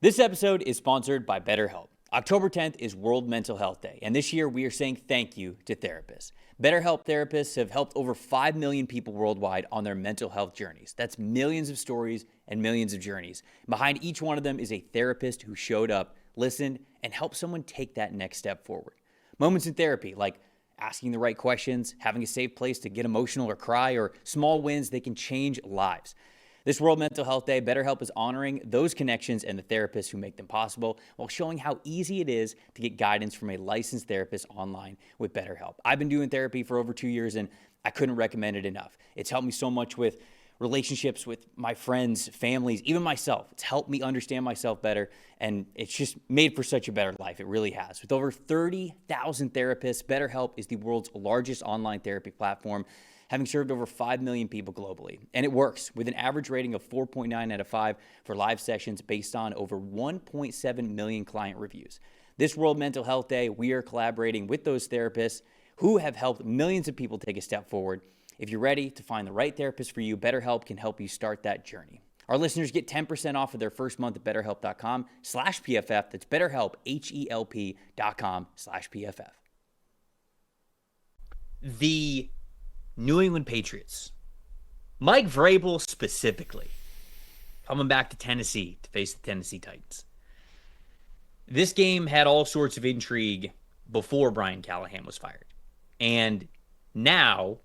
This episode is sponsored by BetterHelp. October 10th is World Mental Health Day, and this year we are saying thank you to therapists. BetterHelp therapists have helped over 5 million people worldwide on their mental health journeys. That's millions of stories and millions of journeys. Behind each one of them is a therapist who showed up, listened, and helped someone take that next step forward. Moments in therapy, like asking the right questions, having a safe place to get emotional or cry, or small wins, they can change lives. This World Mental Health Day, BetterHelp is honoring those connections and the therapists who make them possible while showing how easy it is to get guidance from a licensed therapist online with BetterHelp. I've been doing therapy for over 2 years and I couldn't recommend it enough. It's helped me so much with relationships with my friends, families, even myself. It's helped me understand myself better, and it's just made for such a better life. It really has. With over 30,000 therapists, BetterHelp is the world's largest online therapy platform, having served over 5 million people globally. And it works with an average rating of 4.9 out of 5 for live sessions based on over 1.7 million client reviews. This World Mental Health Day, we are collaborating with those therapists who have helped millions of people take a step forward. If you're ready to find the right therapist for you, BetterHelp can help you start that journey. Our listeners get 10% off of their first month at BetterHelp.com/PFF. That's BetterHelp, HELP.com/PFF. The New England Patriots, Mike Vrabel specifically, coming back to Tennessee to face the Tennessee Titans. This game had all sorts of intrigue before Brian Callahan was fired. And now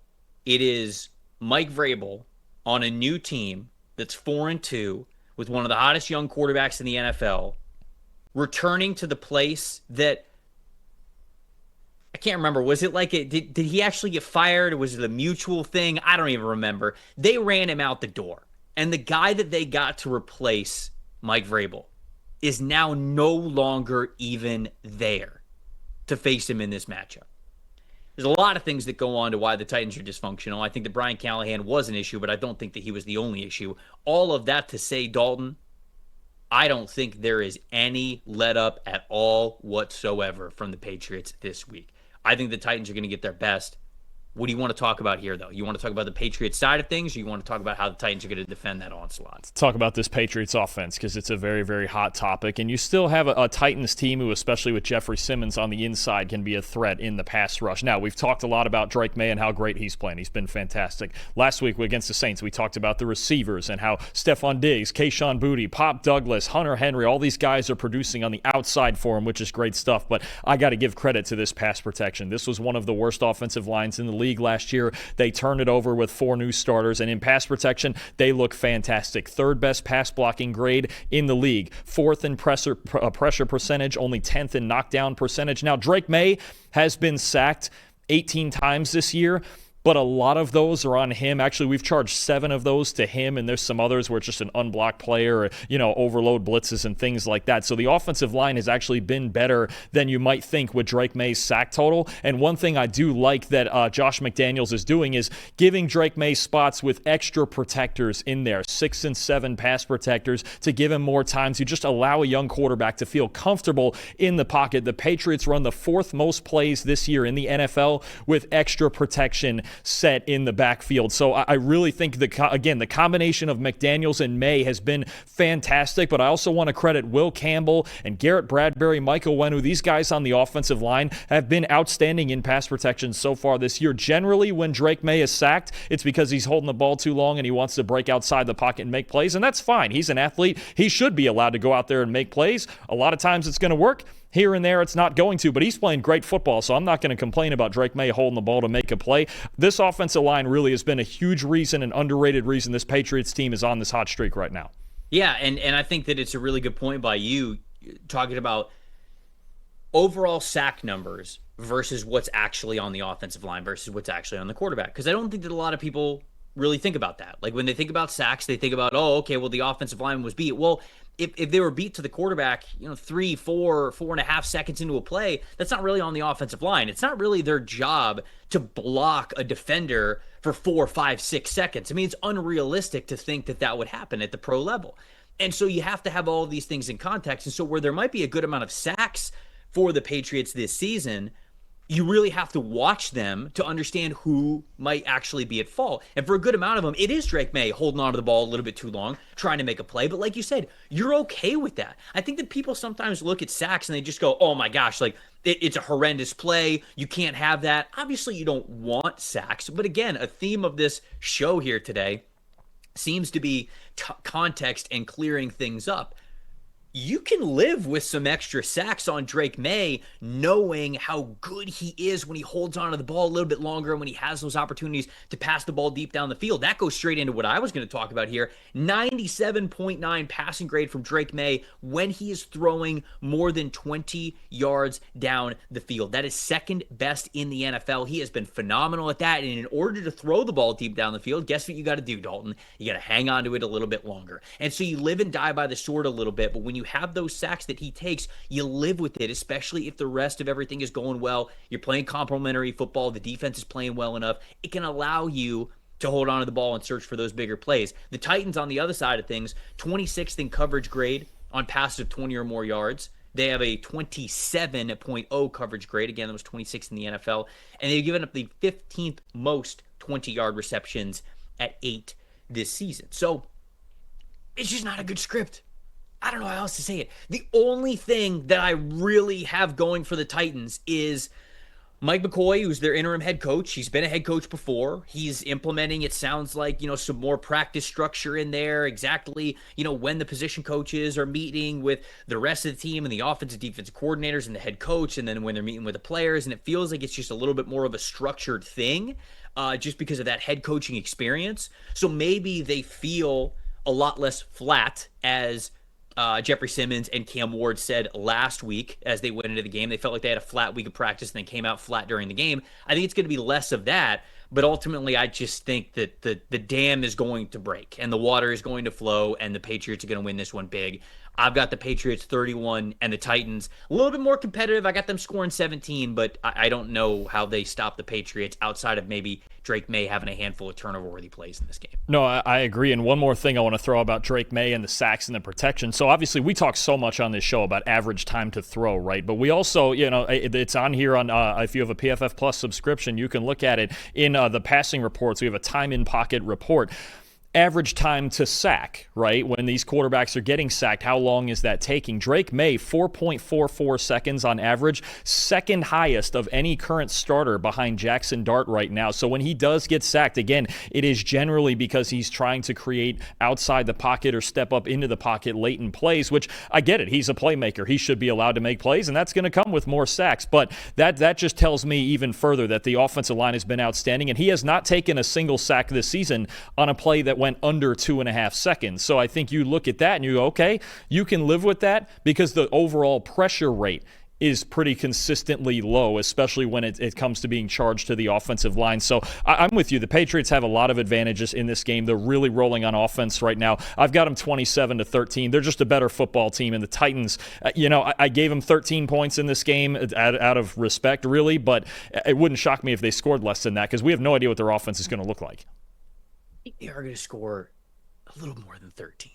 it is Mike Vrabel on a new team that's 4-2 with one of the hottest young quarterbacks in the NFL, returning to the place that I can't remember. Was it like did he actually get fired, or was it a mutual thing? I don't even remember. They ran him out the door. And the guy that they got to replace Mike Vrabel is now no longer even there to face him in this matchup. There's a lot of things that go on to why the Titans are dysfunctional. I think that Brian Callahan was an issue, but I don't think that he was the only issue. All of that to say, Dalton, I don't think there is any let up at all whatsoever from the Patriots this week. I think the Titans are going to get their best. What do you want to talk about here, though? You want to talk about the Patriots side of things, or you want to talk about how the Titans are going to defend that onslaught? Let's talk about this Patriots offense, because it's a very, very hot topic. And you still have a Titans team who, especially with Jeffrey Simmons on the inside, can be a threat in the pass rush. Now, we've talked a lot about Drake May and how great he's playing. He's been fantastic. Last week against the Saints, we talked about the receivers and how Stephon Diggs, Kayshon Boutte, Pop Douglas, Hunter Henry, all these guys are producing on the outside for him, which is great stuff. But I got to give credit to this pass protection. This was one of the worst offensive lines in the league last year. They turned it over with 4 new starters, and in pass protection, they look fantastic. Third best pass blocking grade in the league. 4th in pressure percentage, only 10th in knockdown percentage. Now, Drake May has been sacked 18 times this year, but a lot of those are on him. Actually, we've charged 7 of those to him, and there's some others where it's just an unblocked player, or, overload blitzes and things like that. So the offensive line has actually been better than you might think with Drake May's sack total. And one thing I do like that Josh McDaniels is doing is giving Drake May spots with extra protectors in there, 6 and 7 pass protectors, to give him more time to just allow a young quarterback to feel comfortable in the pocket. The Patriots run the 4th most plays this year in the NFL with extra protection set in the backfield. So I really think, the combination of McDaniels and May has been fantastic, but I also want to credit Will Campbell and Garrett Bradbury, Michael Wenu. These guys on the offensive line have been outstanding in pass protection so far this year. Generally, when Drake May is sacked, it's because he's holding the ball too long and he wants to break outside the pocket and make plays, and that's fine. He's an athlete. He should be allowed to go out there and make plays. A lot of times it's going to work. Here and there, it's not going to, but he's playing great football, so I'm not going to complain about Drake May holding the ball to make a play. This offensive line really has been a huge reason, an underrated reason this Patriots team is on this hot streak right now. Yeah, and I think that it's a really good point by you talking about overall sack numbers versus what's actually on the offensive line versus what's actually on the quarterback. Because I don't think that a lot of people really think about that. Like, when they think about sacks, they think about, the offensive line was beat. Well, if they were beat to the quarterback, 3, 4, 4.5 seconds into a play, that's not really on the offensive line. It's not really their job to block a defender for 4, 5, 6 seconds. I mean, it's unrealistic to think that that would happen at the pro level. And so you have to have all of these things in context. And so where there might be a good amount of sacks for the Patriots this season, you really have to watch them to understand who might actually be at fault. And for a good amount of them, it is Drake May holding onto the ball a little bit too long, trying to make a play. But like you said, you're okay with that. I think that people sometimes look at sacks and they just go, oh my gosh, like it's a horrendous play. You can't have that. Obviously, you don't want sacks. But again, a theme of this show here today seems to be context and clearing things up. You can live with some extra sacks on Drake May, knowing how good he is when he holds onto the ball a little bit longer and when he has those opportunities to pass the ball deep down the field. That goes straight into what I was going to talk about here. 97.9 passing grade from Drake May when he is throwing more than 20 yards down the field. That is second best in the NFL. He has been phenomenal at that. And in order to throw the ball deep down the field, guess what you got to do, Dalton? You got to hang on to it a little bit longer. And so you live and die by the sword a little bit, but when you have those sacks that he takes, you live with it, especially if the rest of everything is going well. You're playing complementary football. The defense is playing well enough. It can allow you to hold on to the ball and search for those bigger plays. The Titans, on the other side of things, 26th in coverage grade on passes of 20 or more yards. They have a 27.0 coverage grade. Again, that was 26th in the NFL. And they've given up the 15th most 20-yard receptions at 8 this season. So it's just not a good script. I don't know how else to say it. The only thing that I really have going for the Titans is Mike McCoy, who's their interim head coach. He's been a head coach before. He's implementing, it sounds like, some more practice structure in there, exactly, when the position coaches are meeting with the rest of the team and the offensive defensive coordinators and the head coach, and then when they're meeting with the players. And it feels like it's just a little bit more of a structured thing, just because of that head coaching experience. So maybe they feel a lot less flat, as Jeffrey Simmons and Cam Ward said last week as they went into the game. They felt like they had a flat week of practice and then came out flat during the game. I think it's going to be less of that, but ultimately I just think that the dam is going to break and the water is going to flow and the Patriots are going to win this one big. I've got the Patriots 31 and the Titans a little bit more competitive. I got them scoring 17, but I don't know how they stop the Patriots outside of maybe Drake May having a handful of turnover-worthy plays in this game. No, I agree. And one more thing I want to throw about Drake May and the sacks and the protection. So obviously we talk so much on this show about average time to throw, right? But we also, it's on here on if you have a PFF Plus subscription, you can look at it in the passing reports. We have a time in pocket report. Average time to sack, right? When these quarterbacks are getting sacked, how long is that taking? Drake May, 4.44 seconds on average, second highest of any current starter behind Jackson Dart right now. So when he does get sacked, again, it is generally because he's trying to create outside the pocket or step up into the pocket late in plays, which I get it. He's a playmaker. He should be allowed to make plays, and that's going to come with more sacks. But that just tells me even further that the offensive line has been outstanding, and he has not taken a single sack this season on a play that went under 2.5 seconds. So I think you look at that and you go, okay, you can live with that because the overall pressure rate is pretty consistently low, especially when it comes to being charged to the offensive line. So I'm with you. The Patriots have a lot of advantages in this game. They're really rolling on offense right now. I've got them 27-13. They're just a better football team. And the Titans, I gave them 13 points in this game out of respect, really, but it wouldn't shock me if they scored less than that because we have no idea what their offense is going to look like. They are going to score a little more than 13.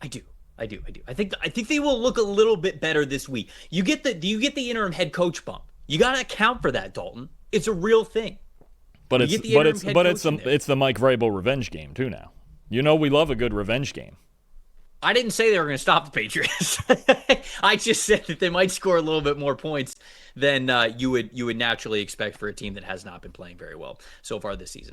I do. I think they will look a little bit better this week. Do you get the interim head coach bump? You got to account for that, Dalton. It's a real thing. But it's the Mike Vrabel revenge game too now. We love a good revenge game. I didn't say they were going to stop the Patriots. I just said that they might score a little bit more points than you would naturally expect for a team that has not been playing very well so far this season.